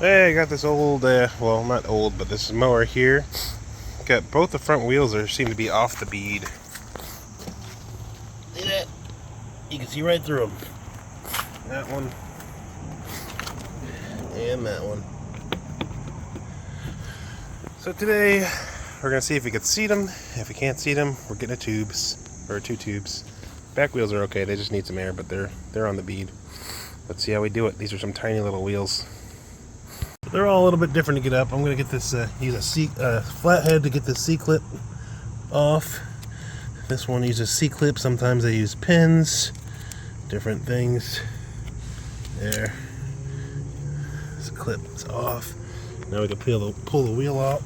Hey, I got this old, well, not old, but this mower here. Got both the front wheels seem to be off the bead. See that? You can see right through them. That one. And that one. So today, we're going to see if we can seat them. If we can't seat them, we're getting two tubes. Back wheels are okay, they just need some air, but they're on the bead. Let's see how we do it. These are some tiny little wheels. They're all a little bit different to get up. I'm going to get this, use a flathead to get the C-clip off. This one uses C-clip. Sometimes they use pins, different things. There. This clip is off. Now we can pull the wheel out.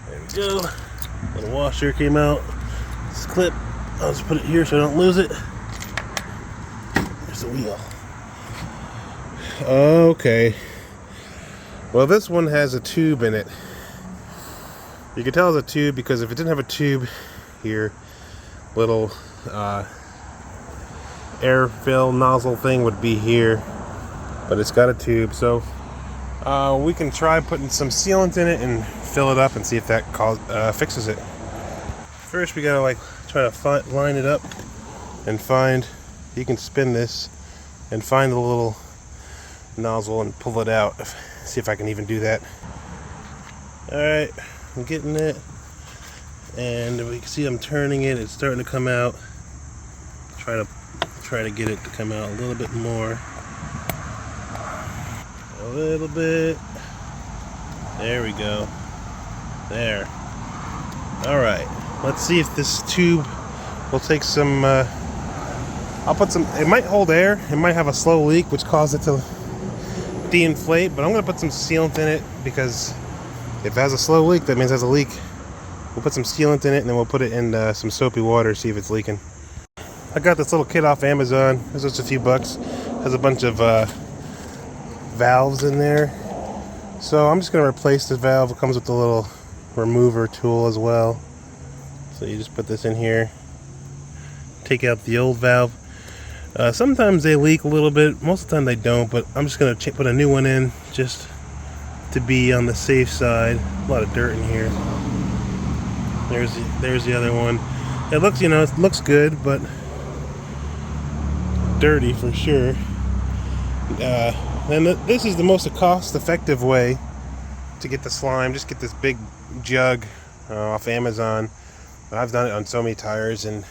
There we go. Little washer came out. This clip, I'll just put it here so I don't lose it. There's the wheel. Okay. Well, this one has a tube in it. You can tell it's a tube because if it didn't have a tube here, little air fill nozzle thing would be here, but it's got a tube. So we can try putting some sealant in it and fill it up and see if that fixes it. First, we gotta try to line it up and find. You can spin this and find the little nozzle and pull it out. See if I can even do that. Alright, I'm getting it, and we can see I'm turning it. It's starting to come out. Try to get it to come out a little bit more. A little bit. There we go. There. Alright, let's see if this tube will take some I'll put some, it might hold air, it might have a slow leak which causes it to de-inflate, but I'm going to put some sealant in it because if it has a slow leak, that means it has a leak. We'll put some sealant in it and then we'll put it in some soapy water, see if it's leaking. I got this little kit off Amazon. It's just a few bucks. Has a bunch of valves in there. So I'm just going to replace the valve. It comes with a little remover tool as well. So you just put this in here. Take out the old valve. Sometimes they leak a little bit. Most of the time they don't, but I'm just going to put a new one in just to be on the safe side. A lot of dirt in here. There's the other one. It looks, it looks good, but dirty for sure. And this is the most cost-effective way to get the slime. Just get this big jug off Amazon. I've done it on so many tires, and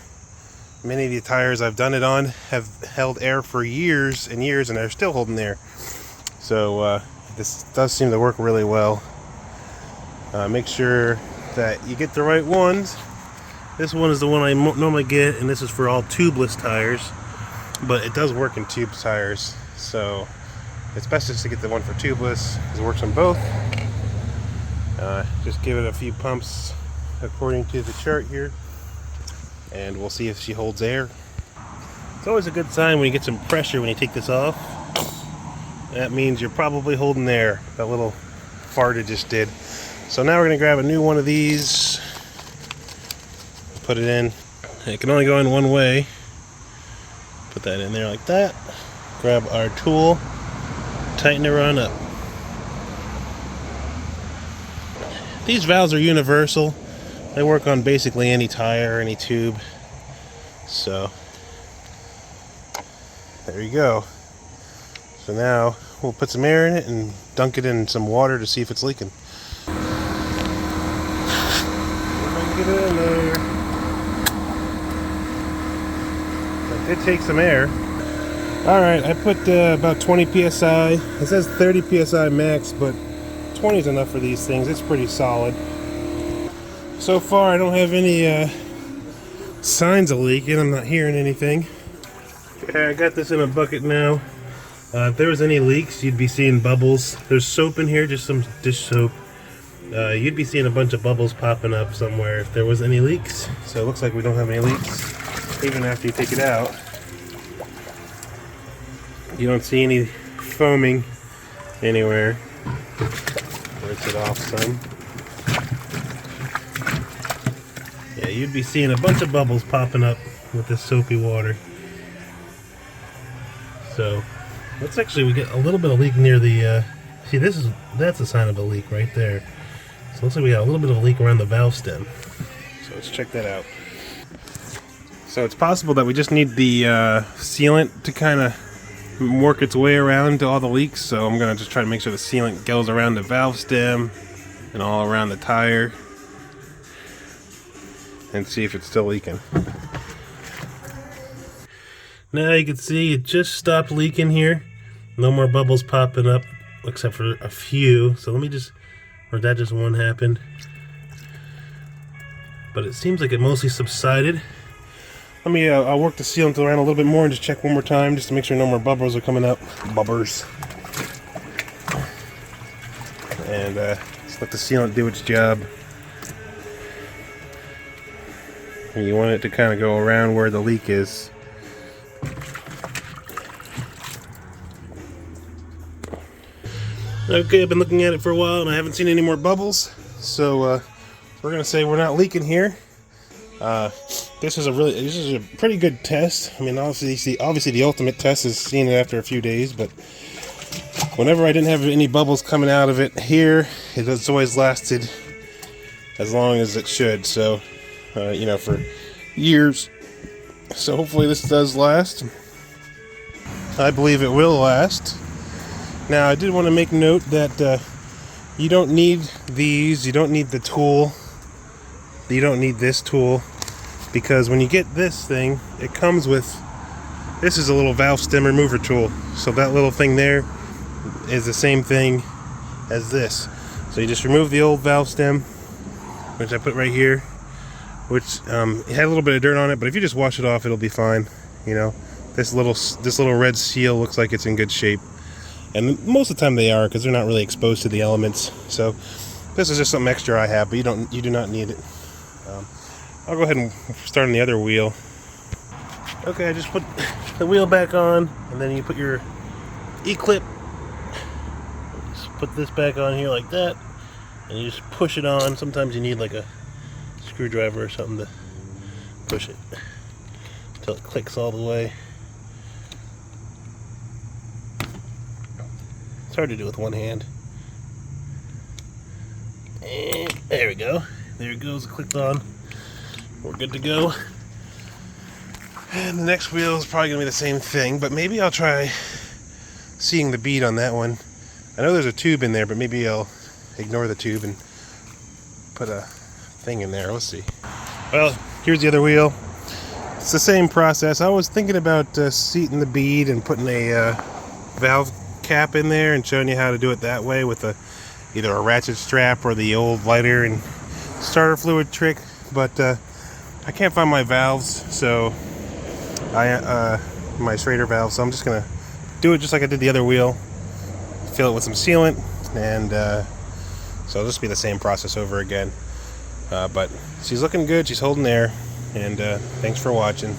many of the tires I've done it on have held air for years and years, and they're still holding air. So this does seem to work really well. Make sure that you get the right ones. This one is the one I normally get, and this is for all tubeless tires, but it does work in tube tires, so it's best just to get the one for tubeless because it works on both. Just give it a few pumps according to the chart here, and we'll see if she holds air. It's always a good sign when you get some pressure when you take this off. That means you're probably holding air. That little fart it just did. So now we're going to grab a new one of these, put it in. It can only go in one way. Put that in there like that. Grab our tool, tighten it on up. These valves are universal. They work on basically any tire or any tube. So there you go. So now we'll put some air in it and dunk it in some water to see if it's leaking. Get it in there. That did take some air. Alright, I put about 20 psi. It says 30 psi max, but 20 is enough for these things. It's pretty solid. So far, I don't have any signs of leaking. I'm not hearing anything. Okay, I got this in a bucket now. If there was any leaks, you'd be seeing bubbles. There's soap in here, just some dish soap. You'd be seeing a bunch of bubbles popping up somewhere if there was any leaks. So it looks like we don't have any leaks, even after you take it out. You don't see any foaming anywhere. Rinse it off some. Yeah, you'd be seeing a bunch of bubbles popping up with this soapy water. So Let's actually, we get a little bit of leak near the, see that's a sign of a leak right there. So it looks like we got a little bit of a leak around the valve stem. So let's check that out. So it's possible that we just need the sealant to kind of work its way around to all the leaks. So I'm going to just try to make sure the sealant goes around the valve stem and all around the tire and see if it's still leaking. Now you can see it just stopped leaking here. No more bubbles popping up except for a few. So let me just, or that just one happened. But it seems like it mostly subsided. Let me, I'll work the sealant around a little bit more and just check one more time just to make sure no more bubbles are coming up. Bubbers. And just let the sealant do its job. And you want it to kind of go around where the leak is. Okay, I've been looking at it for a while and I haven't seen any more bubbles. So we're going to say we're not leaking here. This is a pretty good test. I mean, obviously the ultimate test is seeing it after a few days, but whenever I didn't have any bubbles coming out of it here, it has always lasted as long as it should. So, you know, for years. So hopefully this does last. I believe it will last. Now, I did want to make note that you don't need these. You don't need the tool. You don't need this tool. Because when you get this thing, it comes with, this is a little valve stem remover tool. So that little thing there is the same thing as this. So you just remove the old valve stem, which I put right here, which it had a little bit of dirt on it, but if you just wash it off, it'll be fine. You know, this little red seal looks like it's in good shape. And most of the time they are, because they're not really exposed to the elements. So this is just something extra I have, but you do not need it. I'll go ahead and start on the other wheel. Okay, I just put the wheel back on, and then you put your E-clip. Just put this back on here like that, and you just push it on. Sometimes you need like a screwdriver or something to push it until it clicks all the way. It's hard to do with one hand. And there we go. There it goes, clicked on. We're good to go. And the next wheel is probably going to be the same thing, but maybe I'll try seeing the bead on that one. I know there's a tube in there, but maybe I'll ignore the tube and put a thing in there. Let's see. Well, here's the other wheel. It's the same process. I was thinking about seating the bead and putting a valve cap in there and showing you how to do it that way with either a ratchet strap or the old lighter and starter fluid trick, but I can't find my valves, so my Schrader valve, so I'm just gonna do it just like I did the other wheel, fill it with some sealant, and so it'll just be the same process over again. But she's looking good, she's holding air, and thanks for watching.